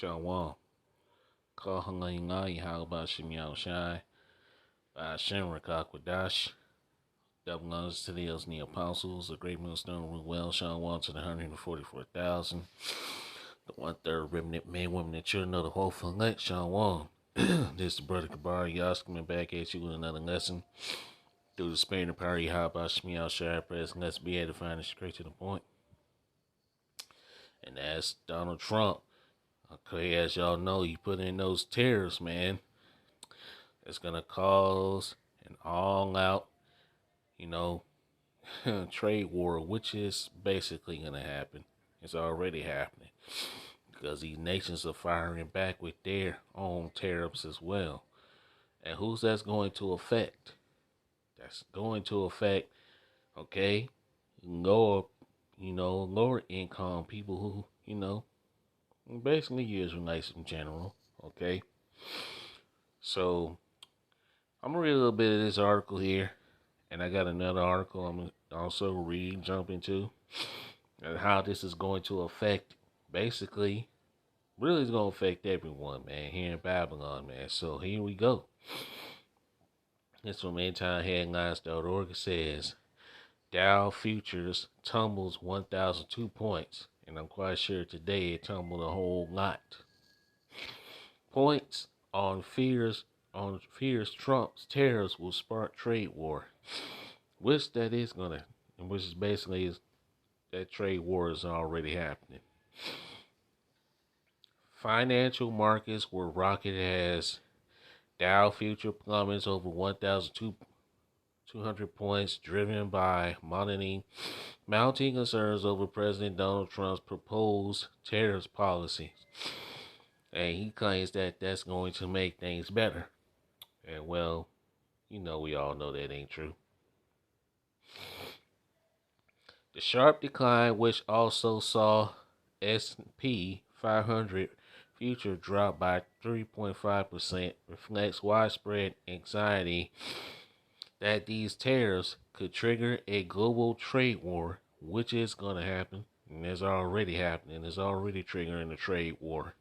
Shalom. Call Hangaingai Halabashim Yao Shai. Shem Rakakwadash. Double honors to the elders and the apostles. The great millstone rule well. Shalom to the 144,000. The 1/3 remnant men, women, and children of the whole elect. Shalom. This is the brother Kabar Yas coming back at you with another lesson. Through the spirit and power of Halabashim Yao Shai. Press. Let's be able to find it straight to the point. And that's Donald Trump. Okay, as y'all know, you put in those tariffs, man. It's gonna cause an all-out, trade war, which is basically gonna happen. It's already happening because these nations are firing back with their own tariffs as well. And who's that's going to affect? That's going to affect, okay, lower, lower income people who, basically Israelites in general. Okay, so I'm gonna read a little bit of this article here, and I got another article I'm gonna also jump into, and how this is going to affect, basically, really is gonna affect everyone, man, here in Babylon, man. So here we go. It's from EndTimeHeadlines.org. It says Dow futures tumbles 1,002 points, and I'm quite sure today it tumbled a whole lot. Points on fears Trump's tariffs will spark trade war, which that is gonna, and which is basically is that trade war is already happening. Financial markets were rocketed as Dow future plummets over 1,200 points, driven by mounting concerns over President Donald Trump's proposed tariffs policy. And he claims that that's going to make things better. And well, we all know that ain't true. The sharp decline, which also saw S&P 500 future drop by 3.5%, reflects widespread anxiety that these tariffs could trigger a global trade war, which is going to happen, and is already happening. It's already triggering a trade war,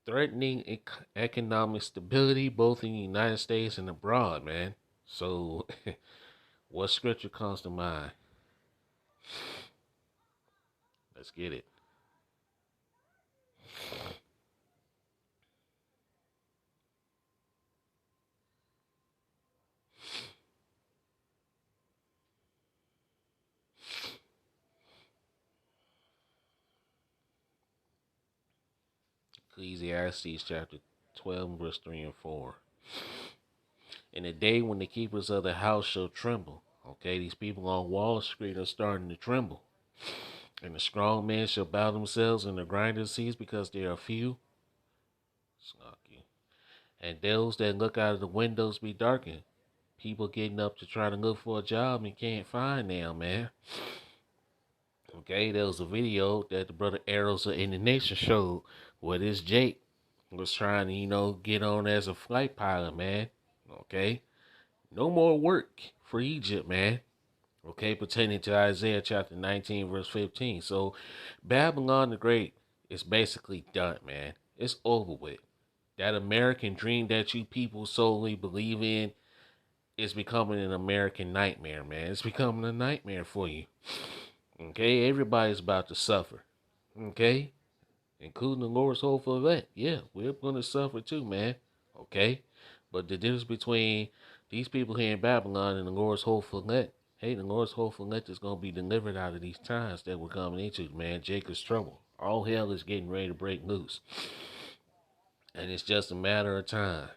threatening economic stability both in the United States and abroad, man. So, what scripture comes to mind? Let's get it. Ecclesiastes chapter 12, verse 3 and 4. In the day when the keepers of the house shall tremble. Okay, these people on Wall Street are starting to tremble. And the strong men shall bow themselves, and the grinders cease because they are few. Snarky. And those that look out of the windows be darkened. People getting up to try to look for a job and can't find them, man. Okay, there was a video that the brother Arrows of in the Nation showed where this Jake was trying to, get on as a flight pilot, man. Okay, no more work for Egypt, man. Okay, pertaining to Isaiah chapter 19, verse 15. So, Babylon the Great is basically done, man. It's over with. That American dream that you people solely believe in is becoming an American nightmare, man. It's becoming a nightmare for you. Okay, everybody's about to suffer. Okay, including the Lord's hopeful elect. Yeah, we're going to suffer too, man. Okay, but the difference between these people here in Babylon and the Lord's hopeful elect, hey, the Lord's hopeful elect is going to be delivered out of these times that we're coming into, man. Jacob's trouble. All hell is getting ready to break loose. And it's just a matter of time.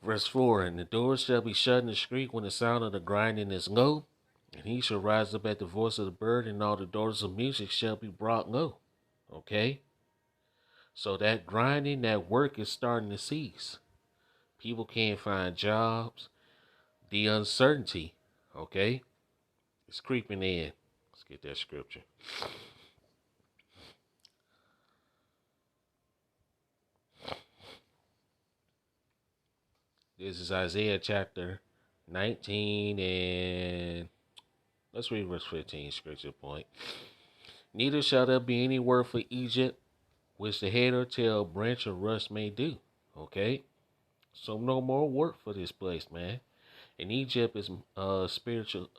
Verse 4, and the doors shall be shut in the street when the sound of the grinding is low, and he shall rise up at the voice of the bird, and all the daughters of music shall be brought low. Okay? So that grinding, that work is starting to cease. People can't find jobs. The uncertainty, okay, it's creeping in. Let's get that scripture. This is Isaiah chapter 19, and let's read verse 15, scripture point. Neither shall there be any word for Egypt, which the head or tail, branch or rust may do. Okay? So no more work for this place, man. And Egypt is spiritual.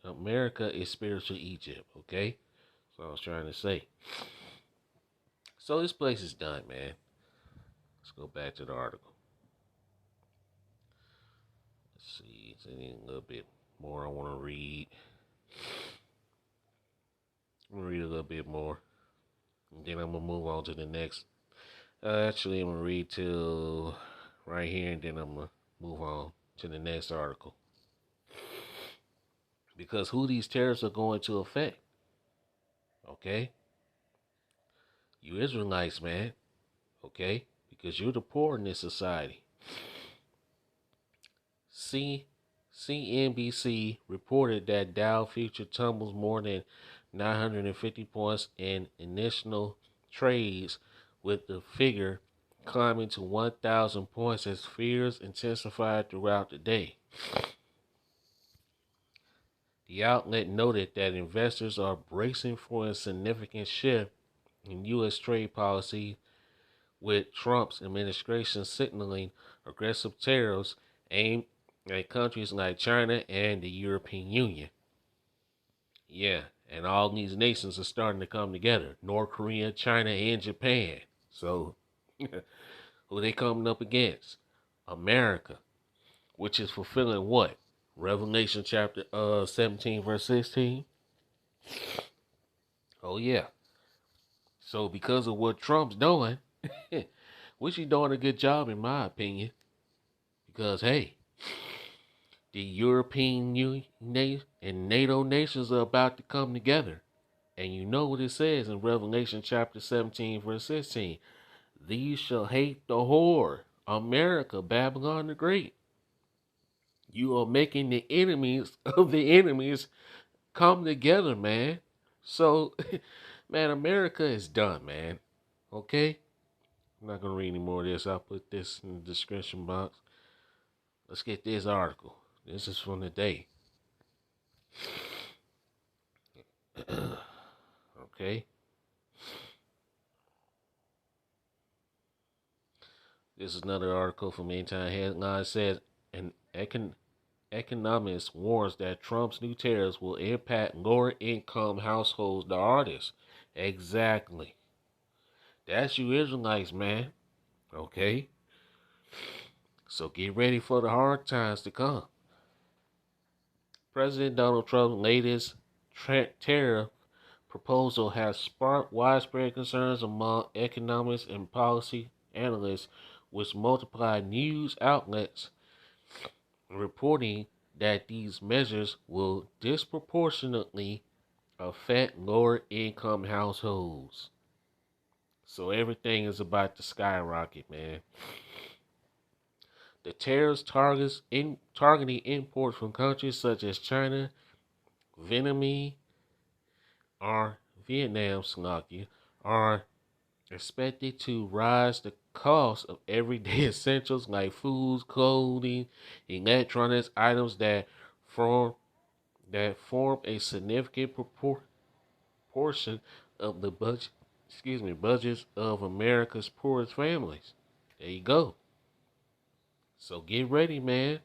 America is spiritual Egypt. Okay? That's what I was trying to say. So this place is done, man. Let's go back to the article. Let's see. It's a little bit more I want to read. I'm going to read a little bit more. And then I'm going to move on to the next. Actually, I'm going to read till right here, and then I'm going to move on to the next article. Because who these tariffs are going to affect. Okay? You Israelites, man. Okay? Because you're the poor in this society. CNBC reported that Dow future tumbles more than 950 points in initial trades, with the figure climbing to 1,000 points as fears intensified throughout the day. The outlet noted that investors are bracing for a significant shift in U.S. trade policy, with Trump's administration signaling aggressive tariffs aimed at countries like China and the European Union. Yeah, and all these nations are starting to come together. North Korea, China, and Japan. So, who they coming up against? America, which is fulfilling what? Revelation chapter 17, verse 16. Oh, yeah. So, because of what Trump's doing, which he's doing a good job, in my opinion, because, hey, the European Union and NATO nations are about to come together. And you know what it says in Revelation chapter 17, verse 16. These shall hate the whore, America, Babylon the Great. You are making the enemies of the enemies come together, man. So, man, America is done, man. Okay? I'm not going to read any more of this. I'll put this in the description box. Let's get this article. This is from the day. Okay? This is another article from Anytime Headline. It says, an economist warns that Trump's new tariffs will impact lower income households the hardest. Exactly. That's you Israelites, man. Okay? So get ready for the hard times to come. President Donald Trump's latest tariff proposal has sparked widespread concerns among economists and policy analysts, which multiplied news outlets reporting that these measures will disproportionately affect lower income households. So everything is about to skyrocket, man. The tariffs targeting imports from countries such as China, Vietnam, are expected to rise the cost of everyday essentials like foods, clothing, electronics, items that form a significant portion of the budgets of America's poorest families. There you go. So get ready, man.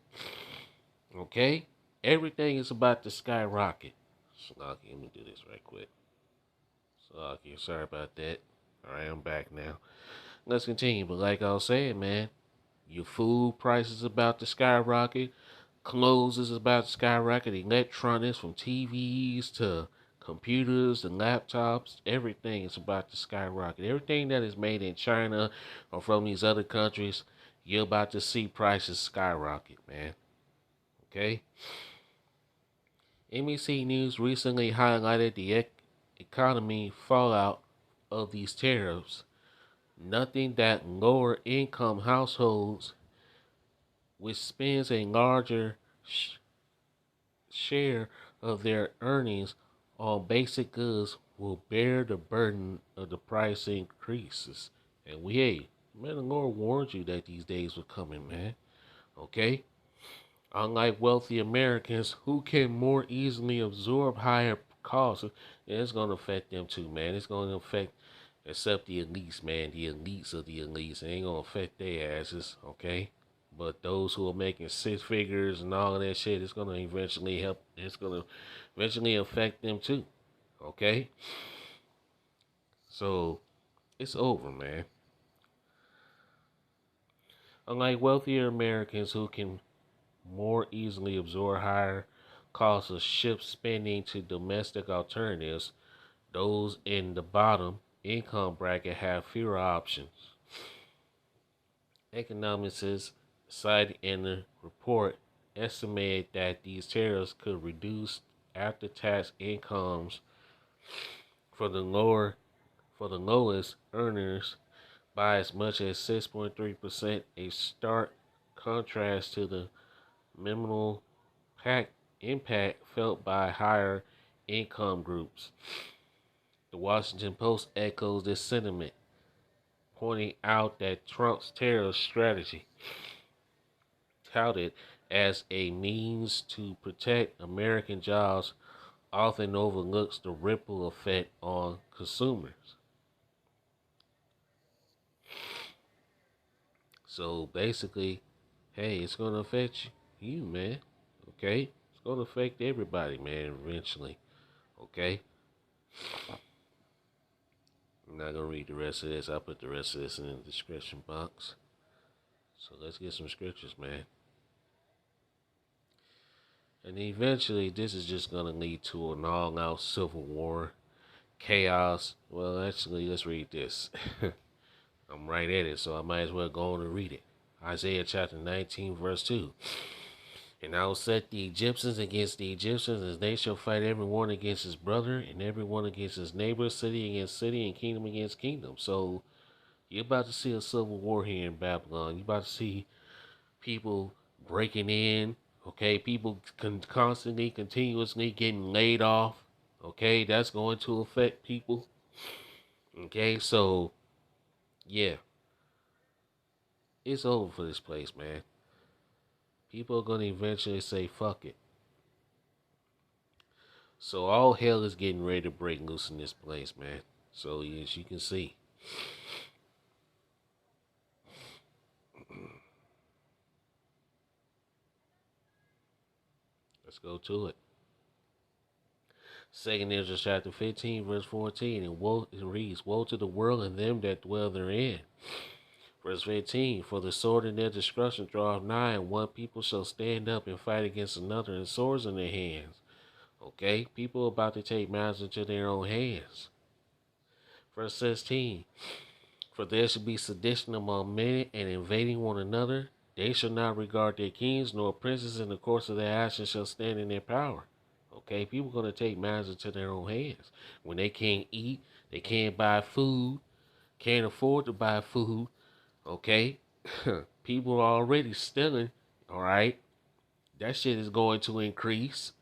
Okay? Everything is about to skyrocket. Slocky, let me do this right quick. Slocky, sorry about that. Alright, I'm back now. Let's continue. But like I was saying, man, your food prices about to skyrocket. Clothes is about to skyrocket. Electronics, from TVs to computers and laptops, everything is about to skyrocket. Everything that is made in China or from these other countries, you're about to see prices skyrocket, man. Okay? NBC News recently highlighted the economy fallout of these tariffs, noting that lower income households, which spends a larger share of their earnings on basic goods, will bear the burden of the price increases. And man, the Lord warned you that these days were coming, man. Okay? Unlike wealthy Americans who can more easily absorb higher cost, it's gonna affect them too, man. It's gonna affect, except the elites, man. The elites of the elites. It ain't gonna affect their asses, okay? But those who are making six figures and all of that shit, it's gonna eventually help. It's gonna eventually affect them too, okay? So it's over, man. Unlike wealthier Americans who can more easily absorb higher costs of ship spending to domestic alternatives, those in the bottom income bracket have fewer options. Economists cited in the report estimated that these tariffs could reduce after-tax incomes for the lower for the lowest earners by as much as 6.3%, a stark contrast to the minimal impact felt by higher income groups. The Washington Post echoes this sentiment, pointing out that Trump's tariff strategy, touted as a means to protect American jobs, often overlooks the ripple effect on consumers. So basically, hey, it's going to affect you, man. Okay? It's going to affect everybody, man, eventually. Okay? I'm not going to read the rest of this. I'll put the rest of this in the description box. So let's get some scriptures, man. And eventually, this is just going to lead to an all out civil war, chaos. Well, actually, let's read this. I'm right at it, so I might as well go on and read it. Isaiah chapter 19, verse 2. And I will set the Egyptians against the Egyptians, and they shall fight every one against his brother, and every one against his neighbor, city against city, and kingdom against kingdom. So you're about to see a civil war here in Babylon. You're about to see people breaking in, okay? People constantly, continuously getting laid off, okay? That's going to affect people, okay? So, yeah, it's over for this place, man. People are going to eventually say, fuck it. So all hell is getting ready to break loose in this place, man. So as you can see, let's go to it. Second Ezra chapter 15, verse 14, and woe, it reads, "Woe to the world and them that dwell therein." Verse 15, "For the sword in their destruction draweth nigh, and one people shall stand up and fight against another, and swords in their hands." Okay, people about to take matters into their own hands. Verse 16, "For there shall be sedition among men, and invading one another. They shall not regard their kings, nor princes in the course of their actions shall stand in their power." Okay, people going to take matters into their own hands. When they can't eat, they can't buy food, can't afford to buy food. Okay, people are already stealing. All right, that shit is going to increase.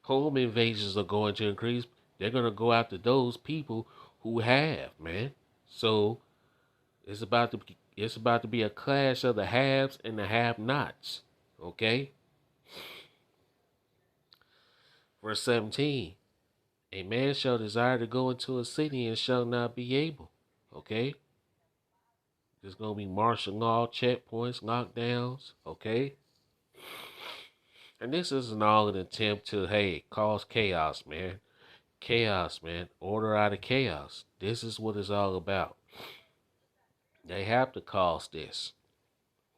Home invasions are going to increase. They're going to go after those people who have, man. So it's about to be a clash of the haves and the have-nots. Okay? Verse 17. "A man shall desire to go into a city and shall not be able." Okay? There's gonna be martial law, checkpoints, lockdowns, okay? And this isn't all an attempt to, hey, cause chaos, man. Chaos, man. Order out of chaos. This is what it's all about. They have to cause this.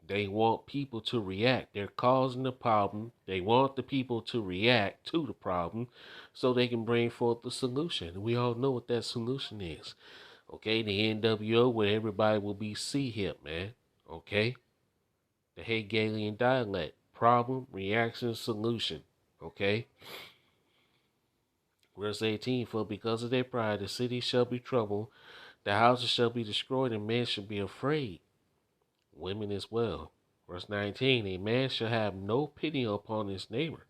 They want people to react. They're causing the problem. They want the people to react to the problem so they can bring forth the solution. We all know what that solution is. Okay, the NWO, where everybody will be C-hip, man. Okay? The Hegelian dialect. Problem, reaction, solution. Okay? Verse 18, "For because of their pride, the city shall be troubled, the houses shall be destroyed, and men shall be afraid. Women as well." Verse 19, "A man shall have no pity upon his neighbor,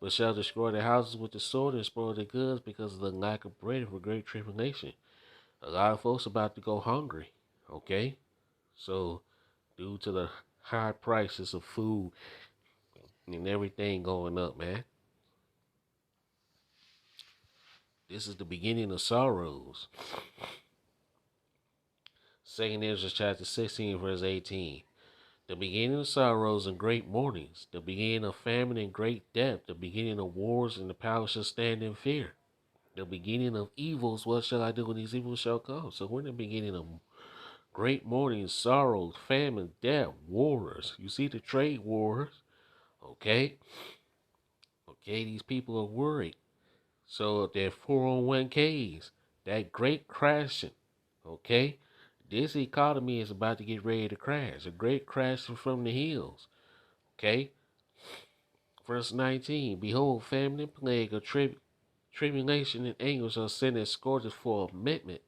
but shall destroy the houses with the sword and spoil the goods because of the lack of bread for great tribulation." A lot of folks about to go hungry. Okay? So, due to the high prices of food and everything going up, man. This is the beginning of sorrows. Second Ezra chapter 16, verse 18. The beginning of sorrows and great mournings, the beginning of famine and great death, the beginning of wars, and the power shall stand in fear. The beginning of evils, what shall I do when these evils shall come? So we're in the beginning of great mourning, sorrows, famine, death, wars. You see the trade wars, okay? Okay, these people are worried. So their 401ks, that great crashing, okay? This economy is about to get ready to crash. A great crashing from the hills, okay? Verse 19, behold, famine and plague of tribulation and anguish are sent as scourges for amendment.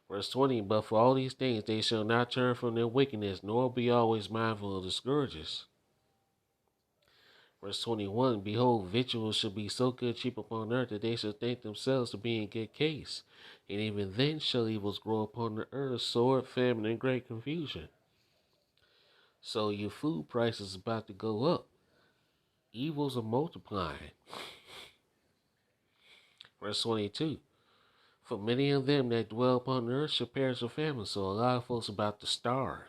Verse 20, but for all these things they shall not turn from their wickedness, nor be always mindful of the scourges. Verse 21, behold, victuals shall be so good cheap upon earth that they shall think themselves to be in good case. And even then shall evils grow upon the earth, sword, famine, and great confusion. So your food price is about to go up. Evils are multiplying. Verse 22, for many of them that dwell upon the earth shall perish of famine. So a lot of folks about to starve.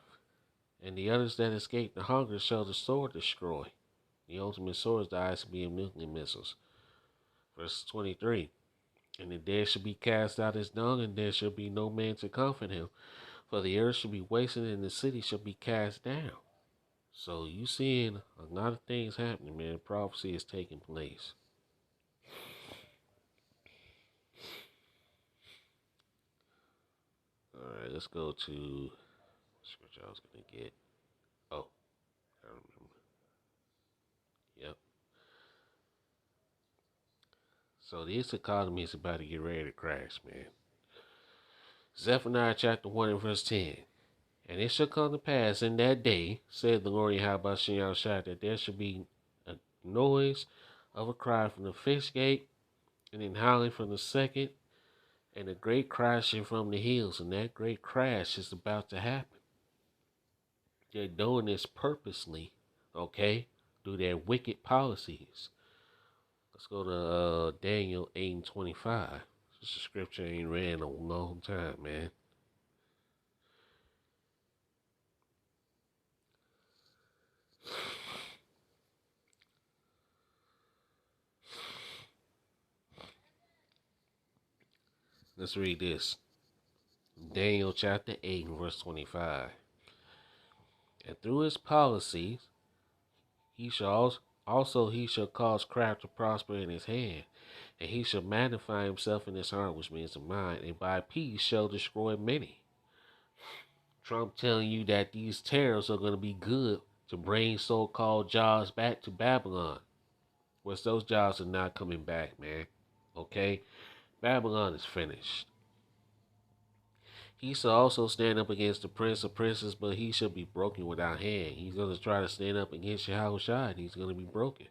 And the others that escape the hunger shall the sword destroy. The ultimate sword is the ICBM of nuclear missiles. Verse 23, and the dead shall be cast out as dung, and there shall be no man to comfort him. For the earth shall be wasted, and the city shall be cast down. So you seeing a lot of things happening, man. Prophecy is taking place. Alright, let's go to what I was gonna get. Oh, I remember. Yep. So this economy is about to get ready to crash, man. Zephaniah chapter 1 and verse 10. And it shall come to pass in that day, said the Lord Yahweh Shai, that there shall be a noise of a cry from the fish gate, and then howling from the second, and a great crashing from the hills. And that great crash is about to happen. They're doing this purposely, okay, through their wicked policies. Let's go to Daniel 8 and 25. This scripture ain't read in a long time, man. Let's read this. Daniel chapter 8 and verse 25. And through his policies, he shall cause craft to prosper in his hand, and he shall magnify himself in his heart, which means the mind, and by peace shall destroy many. Trump telling you that these tariffs are going to be good to bring so-called jobs back to Babylon. Well, those jobs are not coming back, man. Okay? Babylon is finished. He shall also stand up against the prince of princes, but he shall be broken without hand. He's going to try to stand up against Yahweh Shai, and he's going to be broken.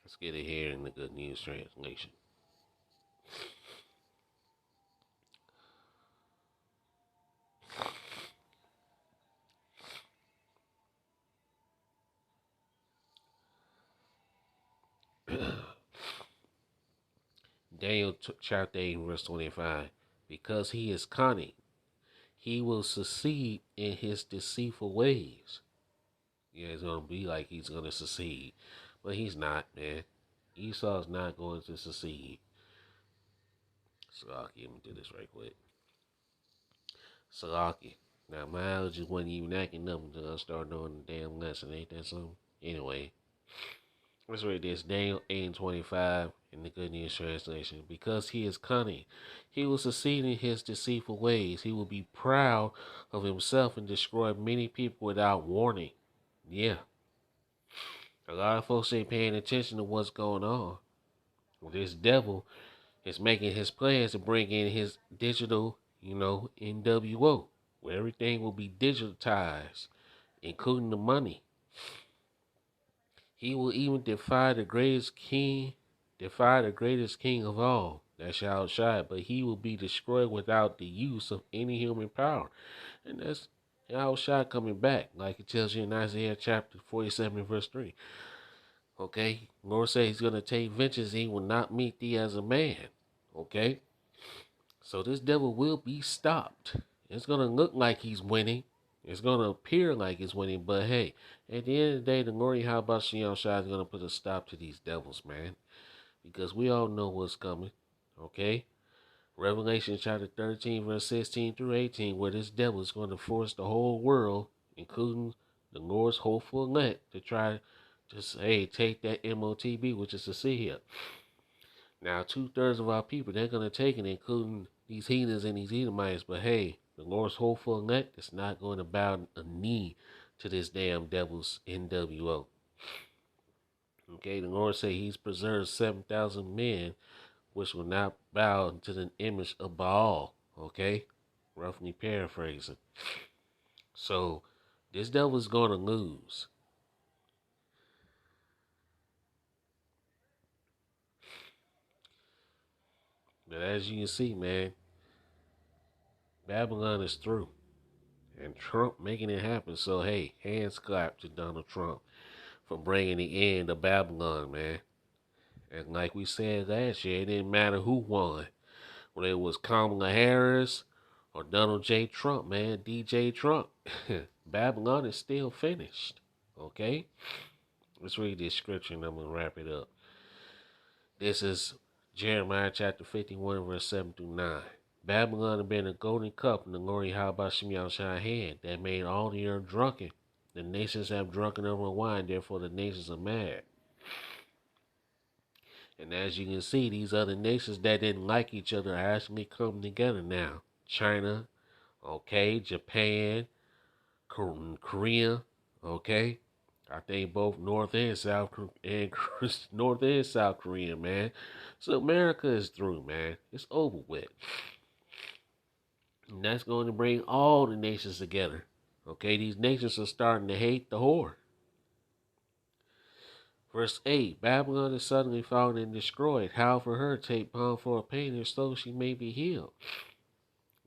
Let's get it here in the Good News Translation. Daniel chapter 8 verse 25. Because he is cunning, he will succeed in his deceitful ways. Yeah, it's going to be like he's going to succeed. But he's not, man. Esau's not going to succeed. Salaki, let me do this right quick. Salaki. Now, my allergies wasn't even acting up until I started doing the damn lesson. Ain't that something? Anyway. Let's read this. Daniel 8 and 25 in the Good News Translation. Because he is cunning, he will succeed in his deceitful ways. He will be proud of himself and destroy many people without warning. Yeah. A lot of folks ain't paying attention to what's going on. This devil is making his plans to bring in his digital, NWO, where everything will be digitized, including the money. He will even defy the greatest king of all, that's Yahweh Shai, but he will be destroyed without the use of any human power. And that's Yahweh Shai coming back, like it tells you in Isaiah chapter 47, verse 3. Okay? Lord says he's going to take vengeance, he will not meet thee as a man. Okay? So this devil will be stopped. It's going to look like he's winning. It's going to appear like he's winning, but hey, at the end of the day, the Lord Yahweh Shai is going to put a stop to these devils, man. Because we all know what's coming. Okay? Revelation chapter 13, verse 16 through 18, where this devil is going to force the whole world, including the Lord's hopeful elect, to try to say, hey, take that MOTB, which is a CHIP. Now, 2/3 of our people, they're going to take it, including these heathens and these Edomites. But hey, the Lord's hopeful elect is not going to bow a knee to this damn devil's NWO. Okay, the Lord said he's preserved 7,000 men which will not bow to the image of Baal. Okay, roughly paraphrasing. So this devil is going to lose. But as you can see, man, Babylon is through. And Trump making it happen. So, hey, hands clap to Donald Trump for bringing the end of Babylon, man. And like we said last year, it didn't matter who won. Whether it was Kamala Harris or Donald J. Trump, man, DJ Trump. Babylon is still finished. Okay? Let's read this scripture and I'm going to wrap it up. This is Jeremiah chapter 51, verse 7 through 9. Babylon had been a golden cup in the glory of Hashem Yahushua hand that made all the earth drunken. The nations have drunken over wine, therefore the nations are mad. And as you can see, these other nations that didn't like each other are actually coming together now. China, okay, Japan, Korea, okay. I think both North and South Korea, man. So America is through, man. It's over with. And that's going to bring all the nations together. Okay, these nations are starting to hate the whore. Verse 8, Babylon is suddenly fallen and destroyed. How for her take balm for a pain, so she may be healed.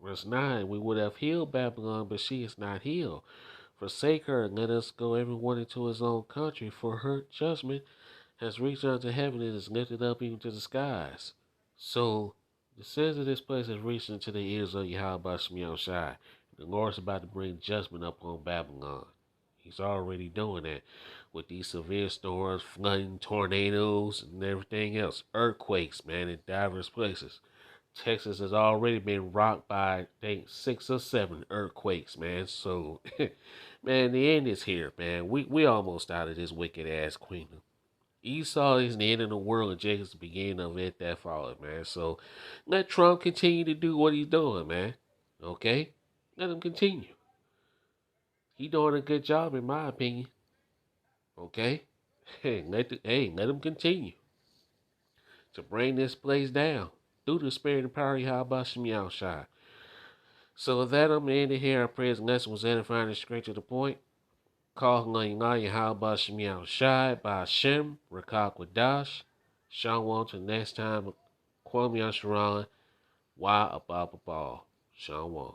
Verse 9, we would have healed Babylon, but she is not healed. Forsake her, and let us go every one into his own country, for her judgment has reached unto heaven and is lifted up even to the skies. So the sins of this place has reached into the ears of Yahweh Shemiel Shai. The Lord's about to bring judgment upon Babylon. He's already doing that with these severe storms, flooding, tornadoes, and everything else. Earthquakes, man, in diverse places. Texas has already been rocked by, I think, 6 or 7 earthquakes, man. So, man, the end is here, man. We almost out of this wicked ass kingdom. Esau is the end of the world, and Jacob's the beginning of it that followed, man. So, let Trump continue to do what he's doing, man. Okay? Let him continue. He doing a good job, in my opinion. Okay? Let him continue to bring this place down through the spirit and power of Yahweh Shem Shai. So with that, I'm going to end it here. I pray this lesson was edifying and straight to the point. Call on Yahweh Shem Shai by Hashem, Rakak Wadash. Shalom till next time. Kwame Yasharan. Why above all? Shalom.